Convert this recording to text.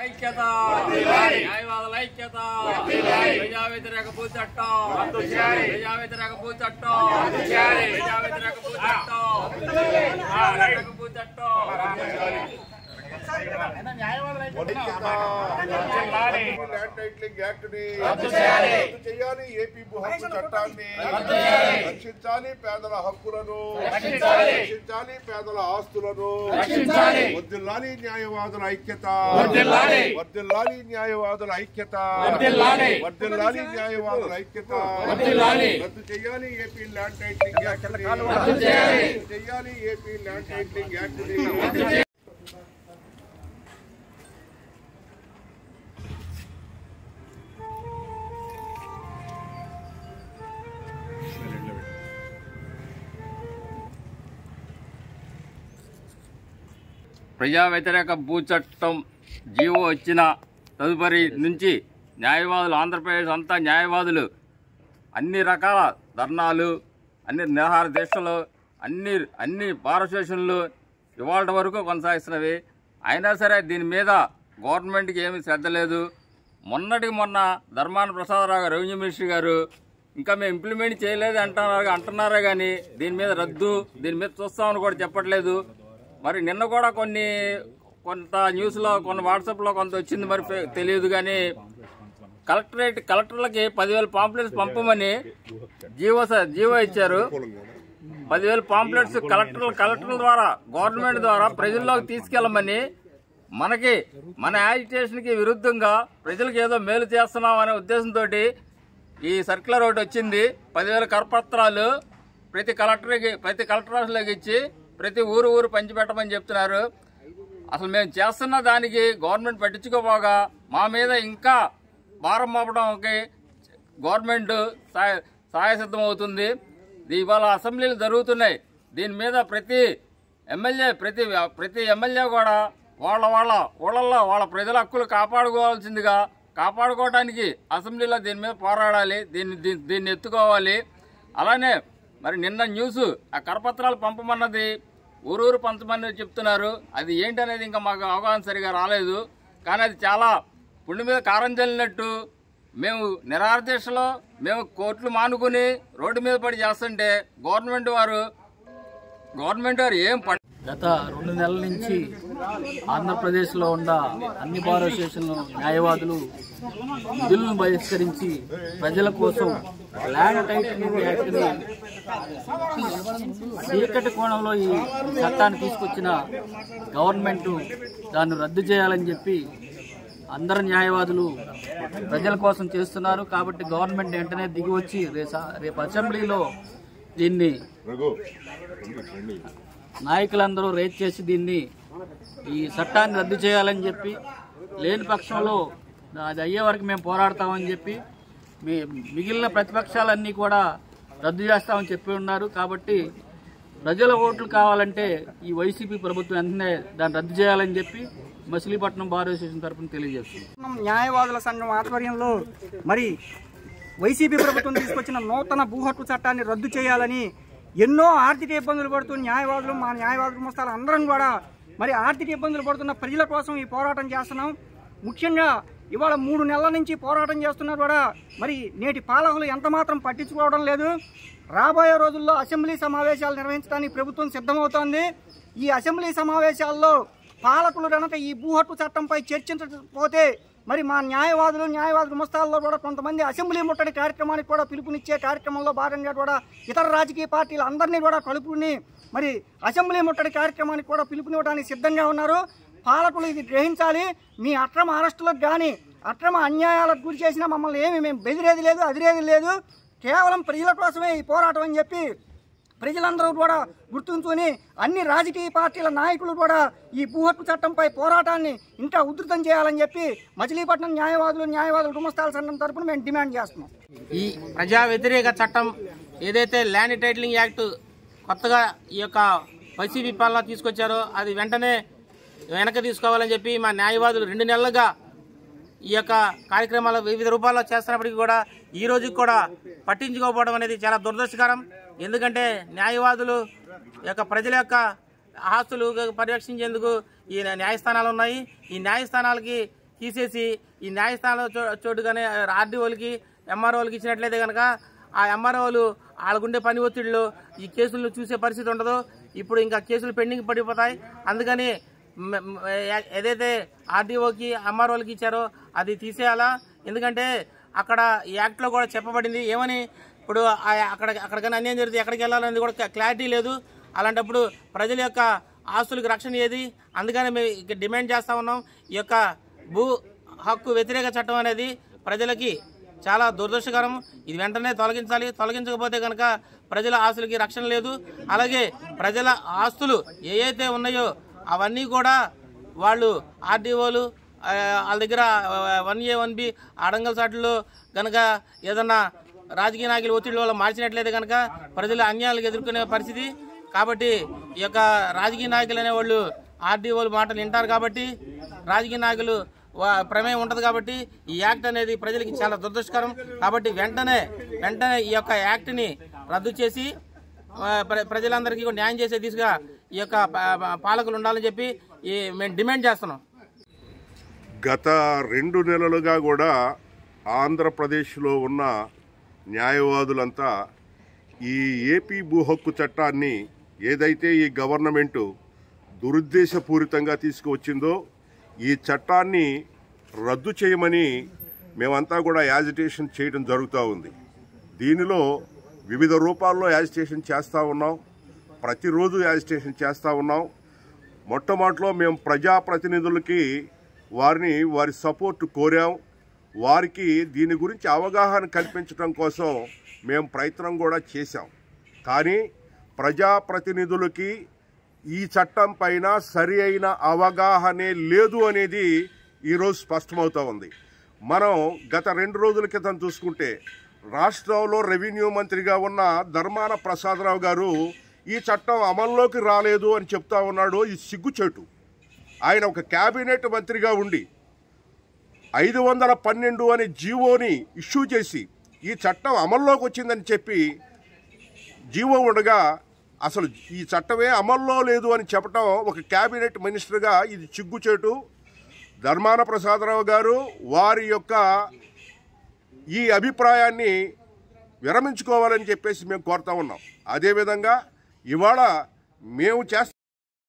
ఐక్యత న్యాయవాదుల ఐక్యత ప్రజా వ్యతిరేక భూ చట్టం ప్రజా వ్యతిరేక భూ చట్టం ప్రజా వ్యతిరేక భూ చట్టం ఏపీ భూ హక్కు చట్టాన్ని రక్షించాలి, పేదల హక్కులను రక్షించాలి, పేదల ఆస్తులను వర్ధిల్లాలి, న్యాయవాదుల ఐక్యత వర్ధిల్లాలి, న్యాయవాదుల ఐక్యత వర్ధిల్లాలి, న్యాయవాదుల ఐక్యత రద్దు చేయాలి ఏపీ ల్యాండ్ టైటిలింగ్ యాక్ట్ రద్దు చేయాలి ఏపీ ల్యాండ్ టైటిలింగ్ యాక్ట్ ప్రజా వ్యతిరేక భూ చట్టం జీవో వచ్చిన తదుపరి నుంచి న్యాయవాదులు ఆంధ్రప్రదేశ్ అంతా న్యాయవాదులు అన్ని రకాల ధర్నాలు, అన్ని నిరాహార దీక్షలు, అన్ని బార్ అసోసియేషన్లు ఇవాళ వరకు కొనసాగిస్తున్నవి. అయినా సరే దీని మీద గవర్నమెంట్కి ఏమీ శ్రద్ధ లేదు. మొన్నటికి మొన్న ధర్మాన ప్రసాదరావు గారు రెవెన్యూ మినిస్టర్ గారు ఇంకా మేము ఇంప్లిమెంట్ చేయలేదు అంటున్నారే కానీ దీని మీద రద్దు, దీని మీద చూస్తామని కూడా చెప్పట్లేదు. మరి నిన్న కూడా కొంత న్యూస్లో కొన్ని వాట్సాప్లో కొంత వచ్చింది, మరి తెలియదు. కానీ కలెక్టర్లకి 10,000 పాంప్లెట్స్ పంపమని జీవో ఇచ్చారు. 10,000 పాంప్లెట్స్ కలెక్టర్ల ద్వారా గవర్నమెంట్ ద్వారా ప్రజల్లోకి తీసుకెళ్లమని, మన యాజిటేషన్కి విరుద్ధంగా ప్రజలకు ఏదో మేలు చేస్తున్నాం అనే ఉద్దేశంతో ఈ సర్క్యులర్ ఒకటి వచ్చింది. 10,000 కరపత్రాలు ప్రతి కలెక్టర్ ఆఫీసులోకి ఇచ్చి ప్రతి ఊరు పంచిపెట్టమని చెప్తున్నారు. అసలు మేము చేస్తున్న దానికి గవర్నమెంట్ పట్టించుకోపోగా మా మీద ఇంకా భారం మోపడానికి గవర్నమెంట్ సహాయసిద్ధం అవుతుంది. ఇవాళ అసెంబ్లీలు జరుగుతున్నాయి. దీని మీద ప్రతి ఎమ్మెల్యే కూడా వాళ్ళ ఊళ్ళల్లో వాళ్ళ ప్రజల హక్కులు కాపాడుకోవడానికి అసెంబ్లీలో దీని మీద పోరాడాలి, దీన్ని ఎత్తుకోవాలి. అలానే మరి నిన్న న్యూస్ ఆ కరపత్రాలు పంపమన్నది ఊరూరు పంచమని చెప్తున్నారు. అది ఏంటనేది ఇంకా మాకు అవగాహన సరిగా రాలేదు. కానీ అది చాలా పుండి మీద కారం చల్లినట్టు మేము నిరాహార దీక్షలో మేము కోర్టులు మానుకుని రోడ్డు మీద పడి చేస్తుంటే గవర్నమెంట్ వారు ఏం గత 2 నెలల నుంచి ఆంధ్రప్రదేశ్లో ఉన్న అన్ని బార్ అసోసియేషన్ న్యాయవాదులు విధులను బహిష్కరించి ప్రజల కోసం ల్యాండ్ టైటిలింగ్ యాక్ట్ని చీకటి కోణంలో ఈ చట్టాన్ని తీసుకొచ్చిన గవర్నమెంట్ దాన్ని రద్దు చేయాలని చెప్పి అందరు న్యాయవాదులు ప్రజల కోసం చేస్తున్నారు. కాబట్టి గవర్నమెంట్ వెంటనే దిగి వచ్చి రేపు అసెంబ్లీలో దీన్ని నాయకులందరూ రేట్ చేసి ఈ చట్టాన్ని రద్దు చేయాలని చెప్పి, లేని పక్షంలో అది అయ్యే వరకు మేము పోరాడతామని చెప్పి మిగిలిన ప్రతిపక్షాలన్నీ కూడా రద్దు చేస్తామని చెప్పి ఉన్నారు. కాబట్టి ప్రజల ఓట్లు కావాలంటే ఈ వైసీపీ ప్రభుత్వం వెంటనే దాన్ని రద్దు చేయాలని చెప్పి మచిలీపట్నం బార్ అసోసియేషన్ తరఫున తెలియజేస్తున్నాం. న్యాయవాదుల సంఘం ఆధ్వర్యంలో మరి వైసీపీ ప్రభుత్వం తీసుకొచ్చిన నూతన భూ హక్కు చట్టాన్ని రద్దు చేయాలని ఎన్నో ఆర్థిక ఇబ్బందులు పడుతూ మా న్యాయవాదులు మొత్తాలు అందరం కూడా మరి ఆర్థిక ఇబ్బందులు పడుతున్న ప్రజల కోసం ఈ పోరాటం చేస్తున్నాం. ముఖ్యంగా ఇవాళ 3 నెలల నుంచి పోరాటం చేస్తున్నారు కూడా మరి నేటి పాలకులు ఎంత మాత్రం పట్టించుకోవడం లేదు. రాబోయే రోజుల్లో అసెంబ్లీ సమావేశాలు నిర్వహించడానికి ప్రభుత్వం సిద్ధమవుతోంది. ఈ అసెంబ్లీ సమావేశాల్లో పాలకులు కనుక ఈ భూ హక్కు చట్టంపై చర్చించకపోతే మరి మా న్యాయవాదుల ముస్తాల్లో కూడా కొంతమంది అసెంబ్లీ ముట్టడి కార్యక్రమానికి కూడా పిలుపునిచ్చే కార్యక్రమంలో భాగంగా కూడా ఇతర రాజకీయ పార్టీలు అందరినీ కూడా కలుపుకుని మరి అసెంబ్లీ ముట్టడి కార్యక్రమానికి కూడా పిలుపునివ్వడానికి సిద్ధంగా ఉన్నారు. పాలకులు ఇది గ్రహించాలి. మీ అక్రమ అరెస్టులకు కానీ అక్రమ అన్యాయాలకు గురి చేసినా మమ్మల్ని మేము బెదిరేది లేదు, అదిరేది లేదు. కేవలం ప్రజల కోసమే ఈ పోరాటం అని చెప్పి ప్రజలందరూ కూడా గుర్తుంచుకొని అన్ని రాజకీయ పార్టీల నాయకులు కూడా ఈ భూ హక్కు చట్టంపై పోరాటాన్ని ఇంకా ఉధృతం చేయాలని చెప్పి మచిలీపట్నం న్యాయవాదుల గుమస్తాల సంఘం తరఫున మేము డిమాండ్ చేస్తున్నాం. ఈ ప్రజా వ్యతిరేక చట్టం ఏదైతే ల్యాండ్ టైటిలింగ్ యాక్ట్ కొత్తగా ఈ యొక్క వైసీపీ పాలన తీసుకొచ్చారో అది వెంటనే వెనక్కి తీసుకోవాలని చెప్పి మా న్యాయవాదులు 2 నెలలుగా ఈ యొక్క కార్యక్రమాలు వివిధ రూపాల్లో చేస్తున్నప్పటికీ కూడా ఈ రోజుకి కూడా పట్టించుకోకపోవడం అనేది చాలా దురదృష్టకరం. ఎందుకంటే న్యాయవాదులు యొక్క ప్రజల యొక్క ఆస్తులు పరిరక్షించేందుకు ఈ న్యాయస్థానాలు ఉన్నాయి. ఈ న్యాయస్థానాలకి తీసేసి ఈ న్యాయస్థానంలో చోటుగానే ఆర్డీఓలకి ఎంఆర్ఓలకి ఇచ్చినట్లయితే కనుక ఆ ఎంఆర్ఓలు వాళ్ళకుండే పని ఒత్తిడిలో ఈ కేసులను చూసే పరిస్థితి ఉండదు. ఇప్పుడు ఇంకా కేసులు పెండింగ్ పడిపోతాయి. అందుకని ఏదైతే ఆర్డీఓకి ఎంఆర్ఓలకి ఇచ్చారో అది తీసేయాలా. ఎందుకంటే అక్కడ ఈ యాక్ట్లో కూడా చెప్పబడింది ఏమని, ఇప్పుడు అక్కడికైనా అన్యాయం జరిగితే ఎక్కడికి వెళ్ళాలనేది కూడా క్లారిటీ లేదు. అలాంటప్పుడు ప్రజల యొక్క ఆస్తులకు రక్షణ ఏది? అందుకని మేము డిమాండ్ చేస్తా ఉన్నాం. ఈ యొక్క భూ హక్కు వ్యతిరేక చట్టం అనేది ప్రజలకి చాలా దురదృష్టకరం. ఇది వెంటనే తొలగించాలి. తొలగించకపోతే కనుక ప్రజల ఆస్తులకి రక్షణ లేదు. అలాగే ప్రజల ఆస్తులు ఏవైతే ఉన్నాయో అవన్నీ కూడా వాళ్ళు ఆర్డీఓలు వాళ్ళ దగ్గర 1A 1B అడంగల్ సాటులో కనుక ఏదన్నా రాజకీయ నాయకులు ఒత్తిడి వల్ల మార్చినట్లయితే కనుక ప్రజలు అన్యాయాలకు ఎదుర్కొనే పరిస్థితి. కాబట్టి ఈ యొక్క రాజకీయ నాయకులు అనేవాళ్ళు ఆర్డీఓలు మాటలు వింటారు. కాబట్టి రాజకీయ నాయకులు ప్రమేయం ఉంటుంది. కాబట్టి ఈ యాక్ట్ అనేది ప్రజలకి చాలా దురదృష్టకరం. కాబట్టి వెంటనే ఈ యొక్క యాక్ట్ని రద్దు చేసి ప్రజలందరికీ కూడా న్యాయం చేసే దిశగా ఈ యొక్క పాలకులు ఉండాలని చెప్పి మేము డిమాండ్ చేస్తున్నాం. గత 2 నెలలుగా కూడా ఆంధ్రప్రదేశ్లో ఉన్న న్యాయవాదులంతా ఈ ఏపీ భూ హక్కు చట్టాన్ని ఏదైతే ఈ గవర్నమెంటు దురుద్దేశపూరితంగా తీసుకువచ్చిందో ఈ చట్టాన్ని రద్దు చేయమని మేమంతా కూడా యాజిటేషన్ చేయడం జరుగుతూ ఉంది. దీనిలో వివిధ రూపాల్లో యాజిటేషన్ చేస్తూ ఉన్నాం. ప్రతిరోజు యాజిటేషన్ చేస్తూ ఉన్నాం. మొట్టమొదటిలో మేము ప్రజాప్రతినిధులకి వారి సపోర్ట్ కోరాం. వారికి దీని గురించి అవగాహన కల్పించడం కోసం మేము ప్రయత్నం కూడా చేశాం. కానీ ప్రజాప్రతినిధులకి ఈ చట్టం పైన సరి అయిన అవగాహనే లేదు అనేది ఈరోజు స్పష్టమవుతూ ఉంది. మనం గత 2 రోజుల క్రితం చూసుకుంటే రాష్ట్రంలో రెవెన్యూ మంత్రిగా ఉన్న ధర్మాన ప్రసాదరావు గారు ఈ చట్టం అమల్లోకి రాలేదు అని చెప్తా ఉన్నాడు. ఇది సిగ్గుచేటు. ఆయన ఒక కేబినెట్ మంత్రిగా ఉండి 512 అనే జీవోని ఇష్యూ చేసి ఈ చట్టం అమల్లోకి వచ్చిందని చెప్పి జీవో ఉండగా అసలు ఈ చట్టమే అమల్లో లేదు అని చెప్పటం ఒక కేబినెట్ మినిస్టర్గా ఇది సిగ్గుచేటు. ధర్మాన ప్రసాదరావు గారు వారి యొక్క ఈ అభిప్రాయాన్ని విరమించుకోవాలని చెప్పేసి మేము కోరుతా ఉన్నాం. అదేవిధంగా ఇవాళ మేము